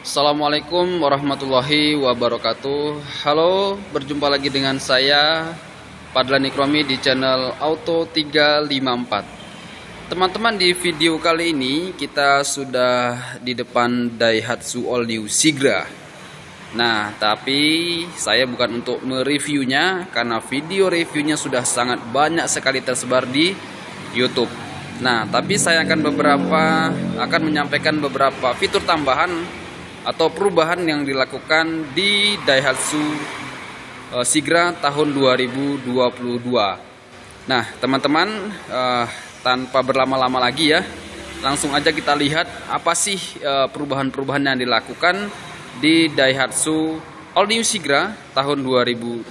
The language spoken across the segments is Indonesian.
Assalamualaikum warahmatullahi wabarakatuh. Halo, berjumpa lagi dengan saya Padlan Ikromi di channel Auto 354. Teman-teman, di video kali ini kita sudah di depan Daihatsu All New Sigra. Nah, tapi saya bukan untuk mereviewnya karena video reviewnya sudah sangat banyak sekali tersebar di YouTube. Nah, tapi saya akan menyampaikan beberapa fitur tambahan atau perubahan yang dilakukan di Daihatsu Sigra tahun 2022. Nah, teman-teman, tanpa berlama-lama lagi ya, langsung aja kita lihat apa sih perubahan-perubahan yang dilakukan di Daihatsu All New Sigra tahun 2022.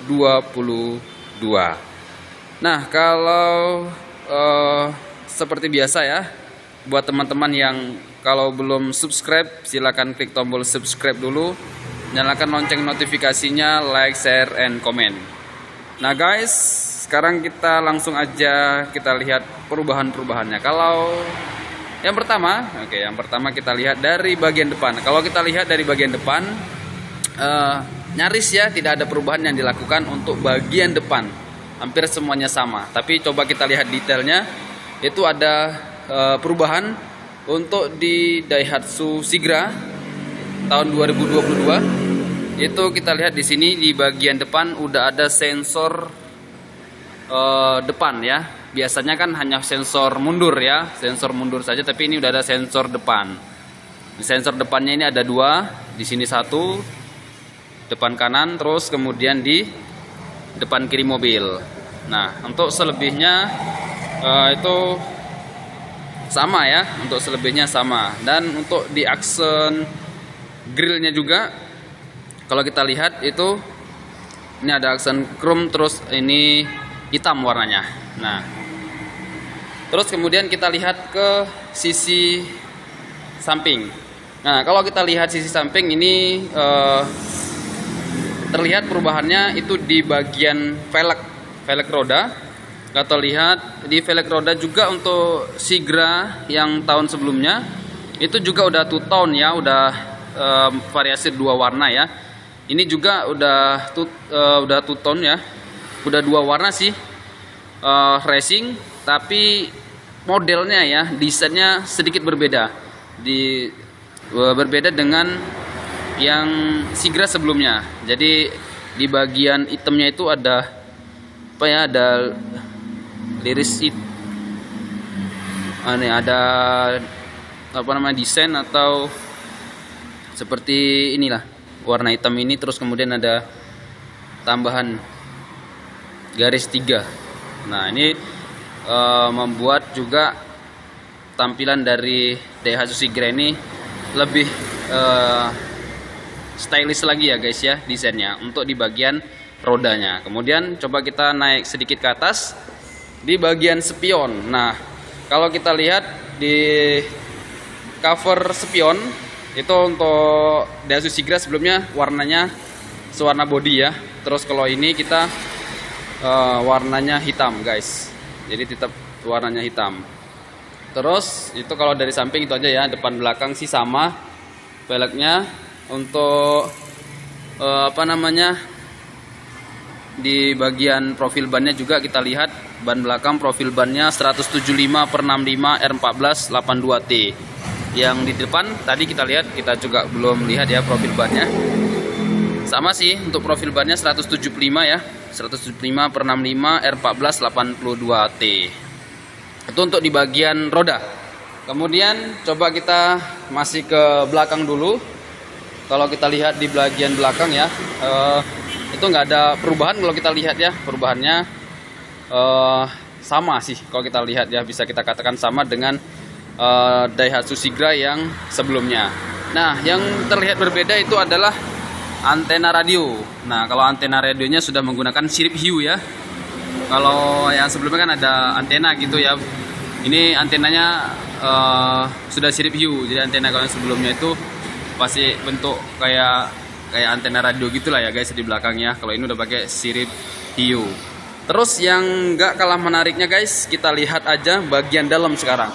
Nah, kalau seperti biasa ya, buat teman-teman yang kalau belum subscribe, silakan klik tombol subscribe dulu, nyalakan lonceng notifikasinya, like, share, and comment. Nah guys, sekarang kita langsung aja kita lihat perubahan-perubahannya. Kalau yang pertama kita lihat dari bagian depan. Kalau kita lihat dari bagian depan, nyaris ya tidak ada perubahan yang dilakukan untuk bagian depan. Hampir semuanya sama. Tapi coba kita lihat detailnya, itu ada perubahan untuk di Daihatsu Sigra tahun 2022. Itu kita lihat di sini di bagian depan udah ada sensor depan ya. Biasanya kan hanya sensor mundur ya, sensor mundur saja, tapi ini udah ada sensor depan. Sensor depannya ini ada dua, di sini satu, depan kanan, terus kemudian di depan kiri mobil. Nah, untuk selebihnya itu sama ya, untuk selebihnya sama. Dan untuk di aksen grillnya juga, kalau kita lihat itu ini ada aksen chrome, terus ini hitam warnanya. Nah, terus kemudian kita lihat ke sisi samping. Nah, kalau kita lihat sisi samping ini terlihat perubahannya itu di bagian velg roda. Kita lihat di velg roda juga untuk Sigra yang tahun sebelumnya itu juga udah two tone ya, udah variasi dua warna ya. Ini juga udah two tone ya, udah dua warna sih, racing, tapi modelnya ya, desainnya sedikit berbeda, berbeda dengan yang Sigra sebelumnya. Jadi di bagian hitamnya itu ada apa ya, ada liris itu, ada apa namanya, desain atau seperti inilah warna hitam ini, terus kemudian ada tambahan garis 3. Nah, ini membuat juga tampilan dari Daihatsu Sigra ini lebih stylish lagi ya guys ya, desainnya untuk di bagian rodanya. Kemudian coba kita naik sedikit ke atas di bagian spion. Nah, kalau kita lihat di cover spion itu untuk Daihatsu Sigra sebelumnya warnanya sewarna body ya. Terus kalau ini kita warnanya hitam guys. Jadi tetap warnanya hitam. Terus itu kalau dari samping itu aja ya, depan belakang sih sama velgnya. Untuk di bagian profil bannya juga kita lihat ban belakang profil bannya 175/65 R14 82T. Yang di depan tadi kita lihat, kita juga belum lihat ya profil bannya. Sama sih untuk profil bannya 175 ya, 175/65 R14 82T. Itu untuk di bagian roda. Kemudian coba kita masih ke belakang dulu. Kalau kita lihat di bagian belakang ya, itu nggak ada perubahan. Kalau kita lihat ya, perubahannya sama sih. Kalau kita lihat ya, bisa kita katakan sama dengan Daihatsu Sigra yang sebelumnya. Nah, yang terlihat berbeda itu adalah antena radio. Nah, kalau antena radionya sudah menggunakan sirip hiu ya. Kalau yang sebelumnya kan ada antena gitu ya. Ini antenanya sudah sirip hiu. Jadi antena kalau yang sebelumnya itu pasti bentuk kayak antena radio gitulah ya guys di belakangnya. Kalau ini udah pakai sirip hiu. Terus yang nggak kalah menariknya guys, kita lihat aja bagian dalam sekarang.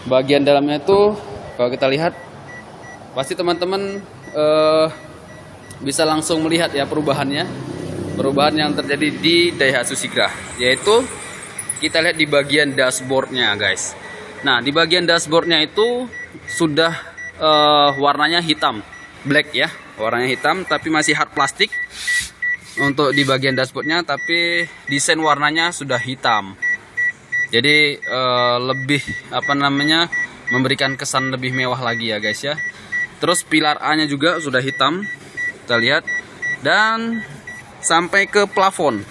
Bagian dalamnya itu kalau kita lihat Pasti teman-teman bisa langsung melihat ya perubahan yang terjadi di Daihatsu Sigra, yaitu kita lihat di bagian dashboardnya guys. Nah, di bagian dashboardnya itu sudah warnanya hitam, black ya, warnanya hitam, tapi masih hard plastik untuk di bagian dashboardnya, tapi desain warnanya sudah hitam. Jadi lebih memberikan kesan lebih mewah lagi ya guys ya. Terus pilar A nya juga sudah hitam, kita lihat, dan sampai ke plafon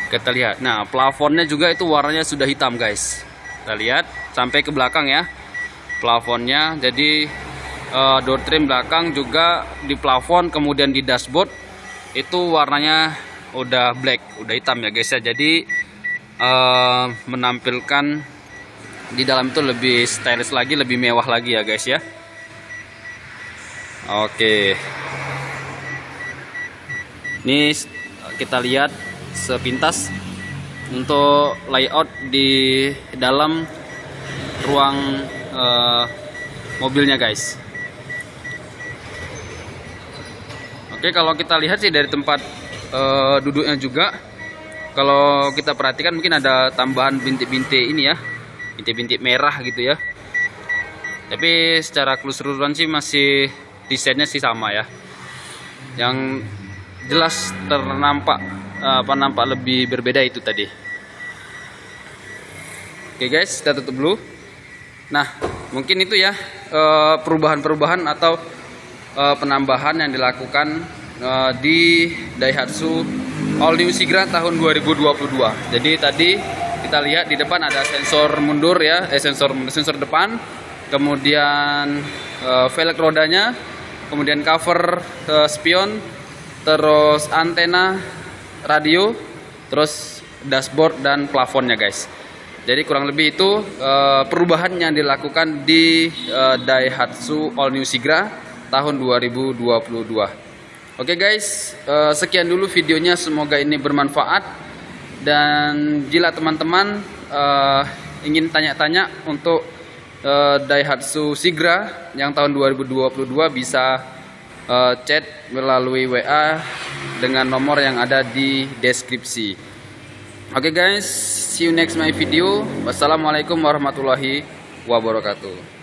kita lihat. Nah, plafonnya juga itu warnanya sudah hitam guys, kita lihat sampai ke belakang ya plafonnya. Jadi door trim belakang juga di plafon, kemudian di dashboard itu warnanya udah black, udah hitam ya guys ya. Jadi menampilkan di dalam itu lebih stylish lagi, lebih mewah lagi ya guys ya. Oke, ini kita lihat sepintas untuk layout di dalam ruang mobilnya guys. Oke, kalau kita lihat sih dari tempat duduknya juga, kalau kita perhatikan mungkin ada tambahan bintik-bintik ini ya, bintik-bintik merah gitu ya. Tapi secara keseluruhan sih masih desainnya sih sama ya. Yang jelas nampak lebih berbeda itu tadi. Oke guys, kita tutup dulu. Nah, mungkin itu ya perubahan-perubahan atau penambahan yang dilakukan di Daihatsu All New Sigra tahun 2022. Jadi tadi kita lihat di depan ada sensor mundur ya, sensor depan, kemudian velg rodanya, kemudian cover spion, terus antena radio, terus dashboard dan plafonnya guys. Jadi kurang lebih itu perubahan yang dilakukan di Daihatsu All New Sigra tahun 2022. Oke guys, sekian dulu videonya, semoga ini bermanfaat. Dan jika teman-teman ingin tanya-tanya untuk Daihatsu Sigra yang tahun 2022, bisa chat melalui WA dengan nomor yang ada di deskripsi. Oke guys, see you next my video. Wassalamualaikum warahmatullahi wabarakatuh.